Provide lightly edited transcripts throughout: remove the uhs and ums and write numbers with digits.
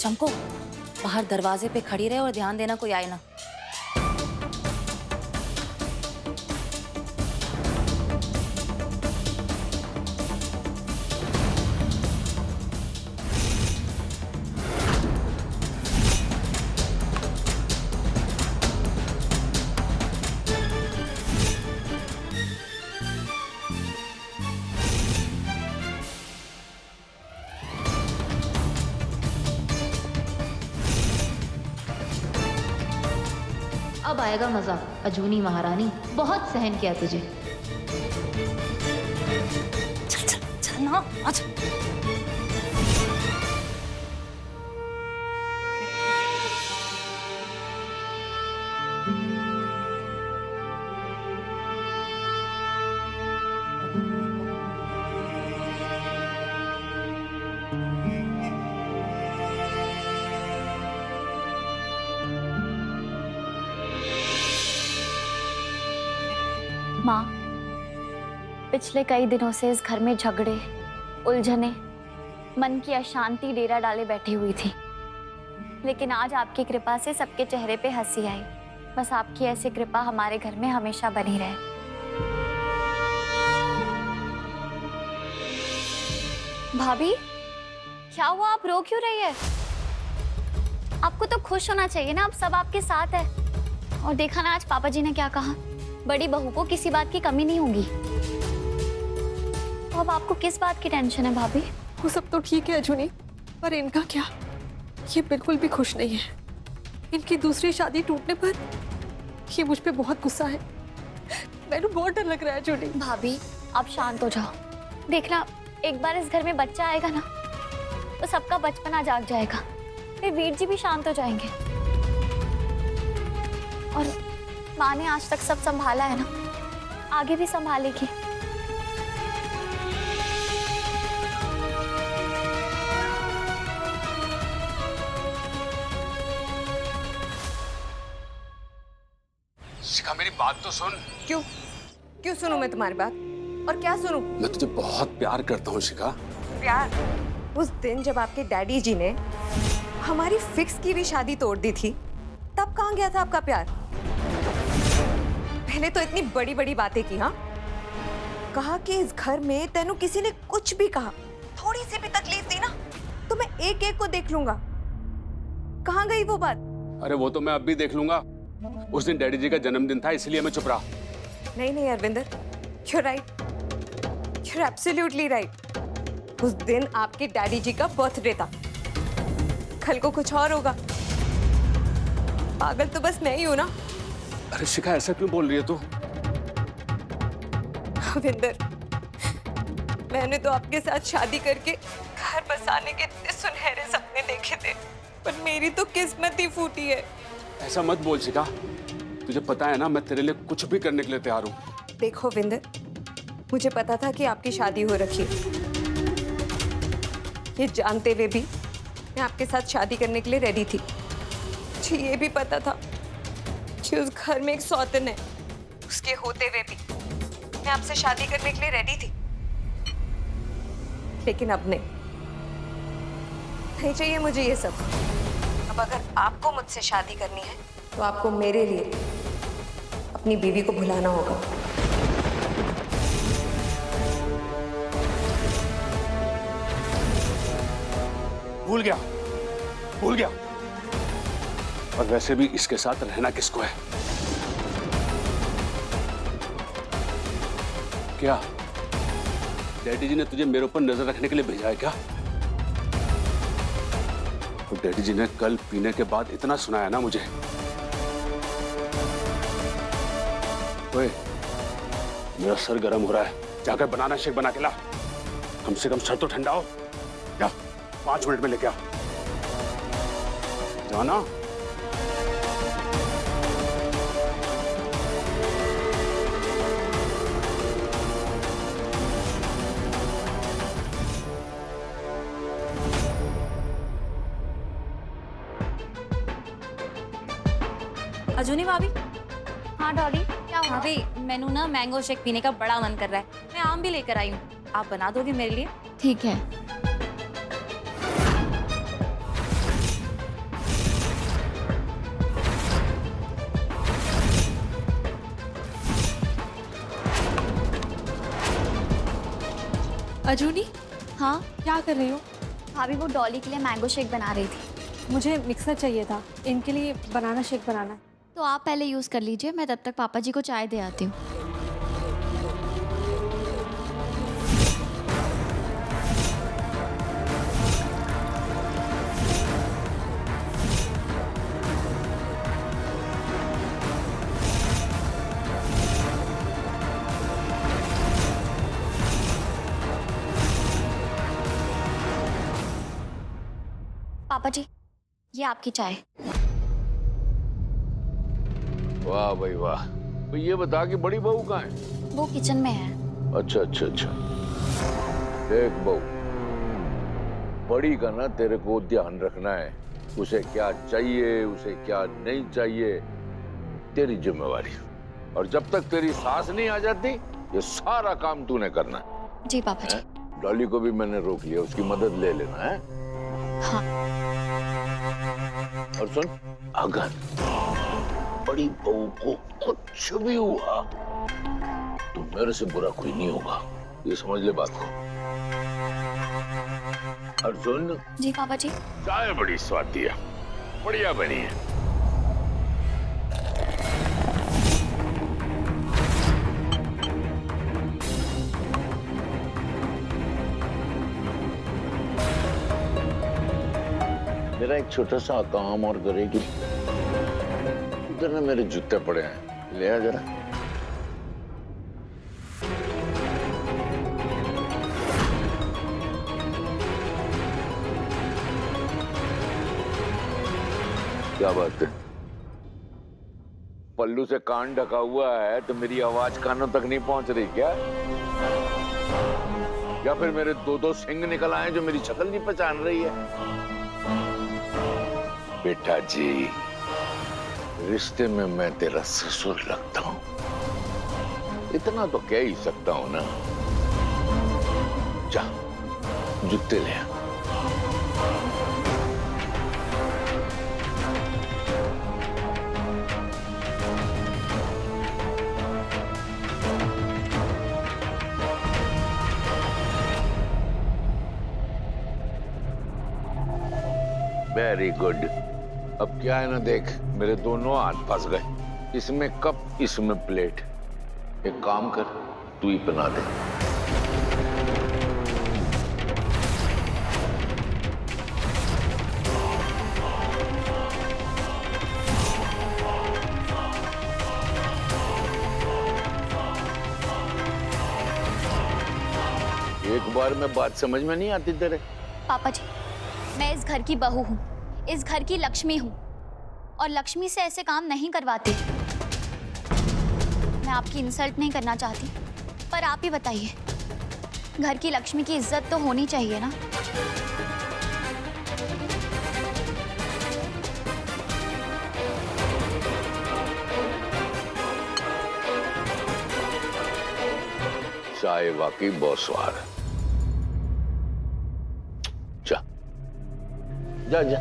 चमको, बाहर दरवाजे पे खड़ी रहे और ध्यान देना कोई आए ना। अब आएगा मजा। अजूनी महारानी, बहुत सहन किया तुझे। चल चल चल ना, आजा। माँ, पिछले कई दिनों से इस घर में झगड़े, उलझने, मन की अशांति डेरा डाले बैठी हुई थी। लेकिन आज आपकी कृपा से सबके चेहरे पे हंसी आई। बस आपकी ऐसी कृपा हमारे घर में हमेशा बनी रहे। भाभी, क्या हुआ? आप रो क्यों रही है? आपको तो खुश होना चाहिए ना, अब सब आपके साथ है। और देखा ना आज पापा जी ने क्या कहा, बड़ी बहू को किसी बात की कमी नहीं होगी। तो अब आपको किस बात की टेंशन है भाभी? वो सब तो ठीक है अजूनी, पर इनका क्या? ये बिल्कुल भी खुश नहीं है। इनकी दूसरी शादी टूटने पर ये मुझ पे बहुत गुस्सा है। मैंने बहुत डर लग रहा है अजूनी। भाभी, आप शांत हो जाओ। देखना, एक बार इस घर में बच्चा आएगा ना, तो सबका बचपना जाग जाएगा। फिर वीर जी भी शांत हो जाएंगे। और माँ ने आज तक सब संभाला है ना, आगे भी संभालेगी। शिखा, मेरी बात तो सुन। क्यों क्यों सुनूं मैं तुम्हारी बात? और क्या सुनूं? मैं तुझे बहुत प्यार करता हूँ शिखा। प्यार? उस दिन जब आपके डैडी जी ने हमारी फिक्स की भी शादी तोड़ दी थी, तब कहाँ गया था आपका प्यार? पहले तो इतनी बड़ी बड़ी बातें की, हाँ? कहा कि इस घर में तेनू किसी ने कुछ भी कहा, थोड़ी सी भी तकलीफ दी ना, तो मैं एक एक को देख लूंगा। कहाँ गई वो बात? अरे वो तो मैं अब भी देख लूंगा। उस दिन डैडी जी का जन्मदिन था, इसलिए मैं चुप रहा। नहीं Arvinder, you're right, you're absolutely right। उस दिन आपके डैडी जी का बर्थडे था, कल को कुछ और होगा। पागल तो बस मैं ही हूं ना। अरे शिखा, ऐसा क्यों बोल रही है तू? रविंदर, मैंने तो आपके साथ शादी करके घर बसाने के इतने सुनहरे सपने देखे थे, पर मेरी तो किस्मत ही फूटी है। ऐसा मत बोल शिखा, तुझे पता है ना मैं तेरे लिए कुछ भी करने के लिए तैयार हूँ। देखो विंदर, मुझे पता था कि आपकी शादी हो रखी है। ये जानते हुए भी मैं आपके साथ शादी करने के लिए रेडी थी। मुझे ये भी पता था कि उस घर में एक सौतन है, उसके होते हुए भी मैं आपसे शादी करने के लिए रेडी थी। लेकिन अब नहीं चाहिए मुझे ये सब। अब अगर आपको मुझसे शादी करनी है तो आपको मेरे लिए अपनी बीवी को भुलाना होगा। भूल गया। और वैसे भी इसके साथ रहना किसको है? क्या डैडी जी ने तुझे मेरे ऊपर नजर रखने के लिए भेजा है क्या? तो डैडी जी ने कल पीने के बाद इतना सुनाया ना मुझे। ओए, मेरा सर गर्म हो रहा है, जाकर बनाना शेक बना के ला। कम से कम सर तो ठंडा हो। जा, 5 मिनट में लेके आ। जाना। अजूनी भाभी। हाँ डॉली, क्या हुआ? भाभी, मैनू ना मैंगो शेक पीने का बड़ा मन कर रहा है। मैं आम भी लेकर आई हूँ, आप बना दोगे मेरे लिए? ठीक है। अजूनी, हाँ क्या कर रही हो? भाभी वो डॉली के लिए मैंगो शेक बना रही थी। मुझे मिक्सर चाहिए था, इनके लिए बनाना शेक बनाना है। तो आप पहले यूज़ कर लीजिए, मैं तब तक पापा जी को चाय दे आती हूँ। पापा जी, ये आपकी चाय। वाह भाई वाह। तो ये बता कि बड़ी बहू कहाँ है? वो किचन में है। अच्छा अच्छा अच्छा। देख बहू, बड़ी का ना तेरे को ध्यान रखना है। उसे क्या चाहिए, उसे क्या नहीं चाहिए, तेरी जिम्मेवारी। और जब तक तेरी सास नहीं आ जाती, ये सारा काम तूने करना है। जी पापा जी। डॉली को भी मैंने रोक लिया, उसकी मदद ले लेना है। हाँ। और सुन, अगर बड़ी बहू को कुछ भी हुआ तो मेरे से बुरा कोई नहीं होगा, ये समझ ले बात को। और सुन, जी पापा जी। चाय बड़ी स्वादी है, बढ़िया बनी है। मेरा एक छोटा सा काम और करेगी। इधर ना मेरे जूते पड़े हैं, ले आ जरा। क्या बात है, पल्लू से कान ढका हुआ है तो मेरी आवाज कानों तक नहीं पहुंच रही क्या? या फिर मेरे दो दो सिंग निकल आए जो मेरी शक्ल नहीं पहचान रही है? बेटा जी, रिश्ते में मैं तेरा ससुर लगता हूं, इतना तो कह ही सकता हूं ना। जा, जूते ले आ। Very good. अब क्या है ना, देख मेरे दोनों हाथ फंस गए, इसमें कप इसमें प्लेट। एक काम कर, तू ही बना दे। एक बार में बात समझ में नहीं आती तेरे? पापा जी, मैं इस घर की बहू हूँ, इस घर की लक्ष्मी हूँ, और लक्ष्मी से ऐसे काम नहीं करवाती। मैं आपकी इंसल्ट नहीं करना चाहती, पर आप ही बताइए, घर की लक्ष्मी की इज्जत तो होनी चाहिए ना। चाय वाकई बहुत स्वाद है। जा जा।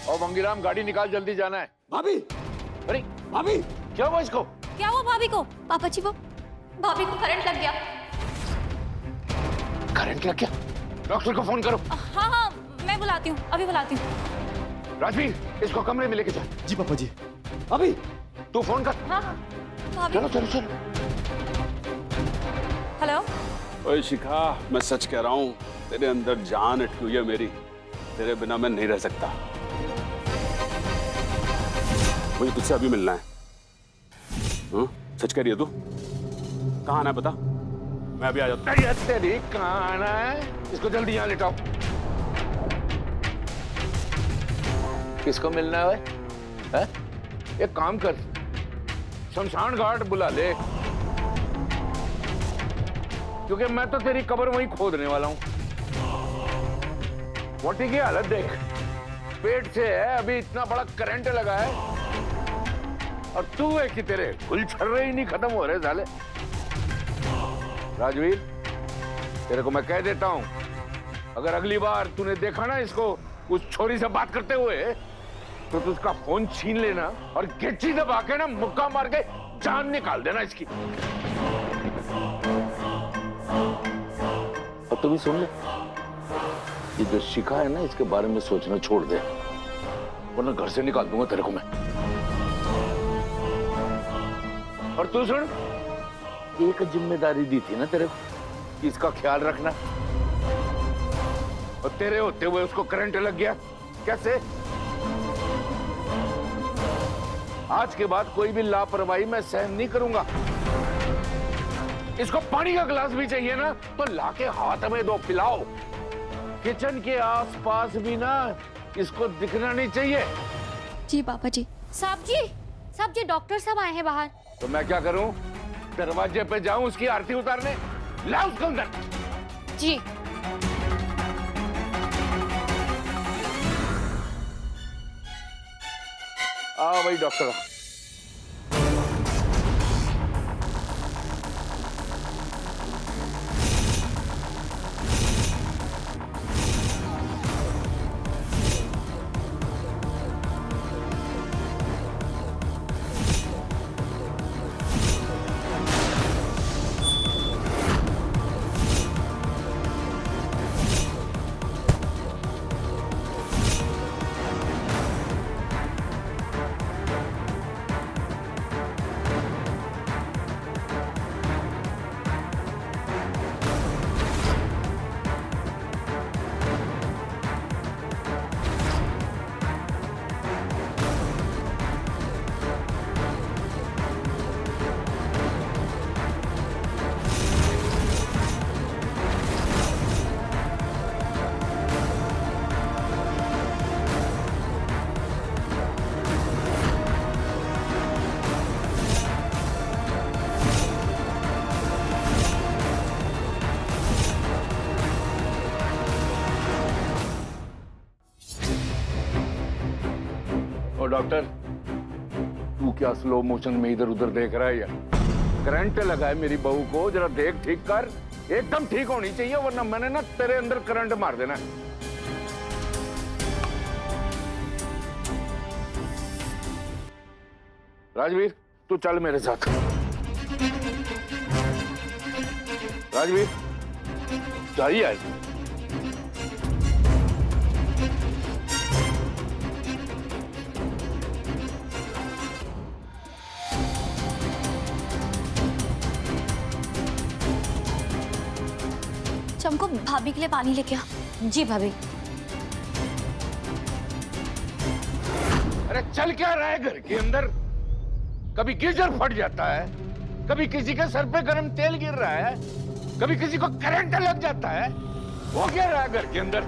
और मंगीराम, गाड़ी निकाल, जल्दी जाना है। भाभी, अरे भाभी, क्या हुआ इसको? क्या हुआ भाभी को? पापा जी, वो भाभी को करंट लग गया। करंट लग गया? डॉक्टर को फोन करो। हाँ हाँ, मैं बुलाती हूँ, अभी बुलाती हूँ। राजवीर, इसको कमरे में लेके जा। जी पापा जी। अभी तू फोन कर। हाँ हाँ, भाभी। चलो चलो चलो। हेलो। ओए शिखा, मैं सच कह रहा हूँ, तेरे अंदर जान अटकी हुई है मेरी। तेरे बिना मैं नहीं रह सकता। मुझे तुझसे अभी मिलना है। हाँ? सच कह रही है तू? कहाँ आना है बता, मैं अभी आ जाता हूँ। तेरी कहाँ आना है? इसको जल्दी यहाँ लेटाओ। किसको मिलना है? एक काम कर, शमशान घाट बुला ले, क्योंकि मैं तो तेरी कब्र वहीं खोदने वाला हूं। वोटी की हालत देख, पेट से है, अभी इतना बड़ा करंट लगा है, और तू है कि तेरे गुल छर्रे ही नहीं खत्म हो रहे साले। राजवीर, तेरे को मैं कह देता हूं, अगर अगली बार तूने देखा ना इसको उस छोरी से बात करते हुए, तो तू उसका फोन छीन लेना और गेची दबा के ना मुक्का मार के जान निकाल देना इसकी। और तू भी सुन ले, ये जो शिखा है ना, इसके बारे में सोचना छोड़ दे, वरना घर से निकाल दूंगा तेरे को मैं। और तू सुन, एक जिम्मेदारी दी थी ना तेरे को कि इसका ख्याल रखना, और तेरे होते हुए उसको करंट लग गया। कैसे? आज के बाद कोई भी लापरवाही मैं सहन नहीं करूंगा। इसको पानी का गिलास भी चाहिए ना, तो लाके हाथ में दो, पिलाओ। किचन के आसपास भी ना इसको दिखना नहीं चाहिए। जी पापा जी। साहब जी डॉक्टर साहब आए हैं बाहर। तो मैं क्या करूं? दरवाजे पे जाऊं उसकी आरती उतारने? ला उसको अंदर। जी। आ भाई डॉक्टर। डॉक्टर, तू क्या स्लो मोशन में इधर उधर देख रहा है यार? करंट लगा है मेरी बहू को, जरा देख ठीक कर। एकदम ठीक होनी चाहिए, वरना मैंने ना तेरे अंदर करंट मार देना है। राजवीर, तू चल मेरे साथ। राजवीर, चाहिए आज। चमको, भाभी के लिए पानी लेके आ। जी भाभी। अरे चल क्या रहा है घर के अंदर? कभी गीजर फट जाता है, कभी किसी के सर पे गर्म तेल गिर रहा है, कभी किसी को करंट लग जाता है। वो क्या रहा है घर के अंदर?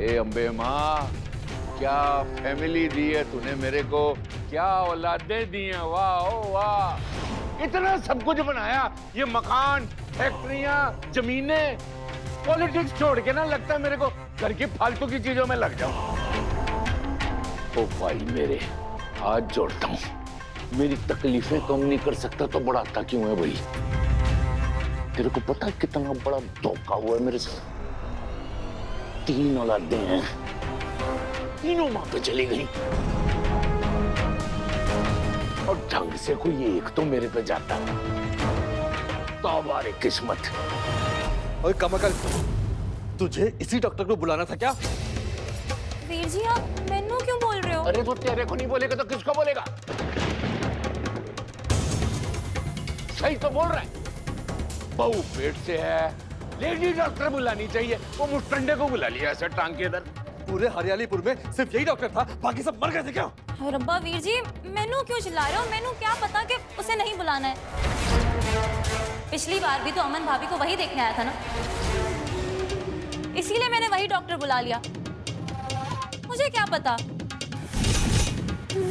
ए अम्बे माँ, क्या फैमिली दी है तूने मेरे को, क्या औलादें दी हैं। वाह ओ वाह, इतना सब कुछ बनाया, ये मकान, फैक्ट्रियां, जमीनें, पॉलिटिक्स छोड़ के ना लगता है मेरे को घर की फालतू की चीजों में लग जाऊं। ओ भाई मेरे, हाथ जोड़ता हूं, मेरी तकलीफें कम नहीं कर सकता तो बढ़ाता क्यों है भाई? तेरे को पता है कितना बड़ा धोखा हुआ है मेरे साथ? 3 औलादें हैं, तीनों मां पे चली गई, और ढंग से कोई एक तो मेरे पे जाता है। तौबा रे किस्मत। ओए कमकल, तुझे इसी डॉक्टर को बुलाना था क्या? वीर जी, आप मैनू क्यों बोल रहे हो? अरे तो तेरे को नहीं बोलेगा तो किसको बोलेगा? सही तो बोल रहा है। बहू पेट से है, लेडी डॉक्टर बुलानी चाहिए, वो मुस्टंडे को बुला लिया ऐसे टांग के इधर। पूरे हरियालीपुर में सिर्फ यही डॉक्टर था, बाकी सब मर गए थे क्या? अरे रब्बा वीर जी, मैनू क्यों चिल्ला रहे हो? मैनू क्या पता कि उसे नहीं बुलाना है। पिछली बार भी तो अमन भाभी को वही देखने आया था ना, इसीलिए मैंने वही डॉक्टर बुला लिया। मुझे क्या पता? पहले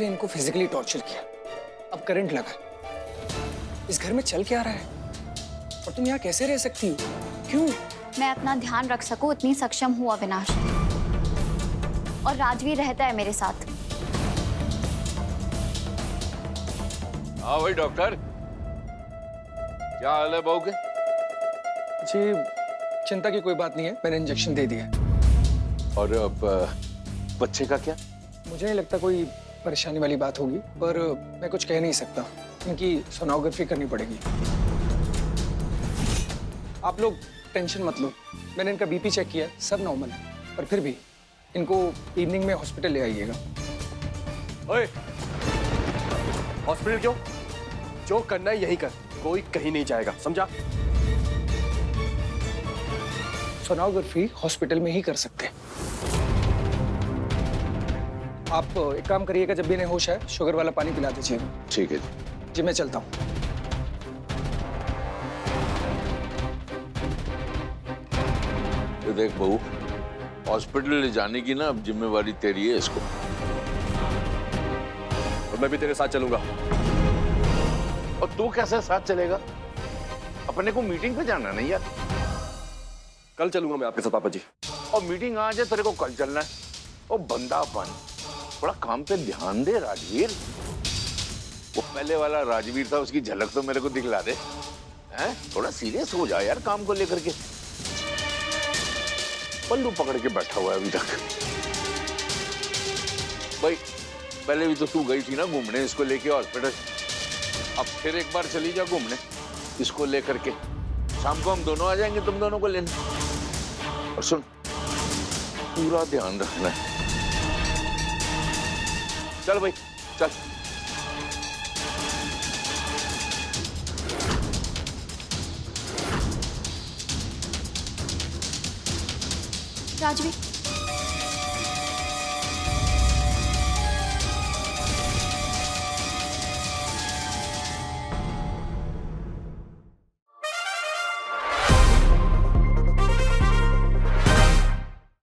इनको फिजिकली टॉर्चर किया, अब करंट लगा। इस घर में चल क्या रहा है? और तुम यहाँ कैसे रह सकती हो? क्यों? मैं अपना ध्यान रख सकूं उतनी सक्षम हूँ अविनाश, और राजवीर रहता है मेरे साथ। हाँ भाई डॉक्टर, क्या हाल है बहू के? जी चिंता की कोई बात नहीं है, मैंने इंजेक्शन दे दिया। और अब बच्चे का क्या? मुझे नहीं लगता कोई परेशानी वाली बात होगी, पर मैं कुछ कह नहीं सकता। इनकी सोनोग्राफी करनी पड़ेगी। आप लोग टेंशन मत लो, मैंने इनका बीपी चेक किया, सब नॉर्मल है। पर फिर भी इनको इवनिंग में हॉस्पिटल ले आइएगा। ओए, हॉस्पिटल क्यों? जो करना है यही कर, कोई कहीं नहीं जाएगा, समझा? सोनोग्राफी हॉस्पिटल में ही कर सकते हैं। आप एक काम करिएगा, जब भी इन्हें होश है शुगर वाला पानी पिला दीजिएगा। ठीक है जी। जी मैं चलता हूँ। तो देख बहू, हॉस्पिटल ले जाने की ना अब जिम्मेवारी तेरी है इसको। और मैं भी तेरे साथ चलूंगा। और तू कैसे साथ चलेगा? अपने को मीटिंग पे जाना नहीं यार। कल चलूंगा मैं आपके साथ पापा जी। और मीटिंग आज है, तेरे को कल चलना है। और बंदापन, थोड़ा काम पे ध्यान दे राजवीर। वो पहले वाला राजवीर था, उसकी झलक तो मेरे को दिखला दे। हैं? थोड़ा सीरियस हो जा यार काम को लेकर के। पल्लू पकड़ के बैठा हुआ है अभी तक। भाई पहले भी तो तू गई थी ना घूमने इसको लेके हॉस्पिटल, अब फिर एक बार चली जा घूमने इसको लेकर के। शाम को हम दोनों आ जाएंगे तुम दोनों को लेने। और सुन, पूरा ध्यान रखना है। चल भाई चल। राजवीर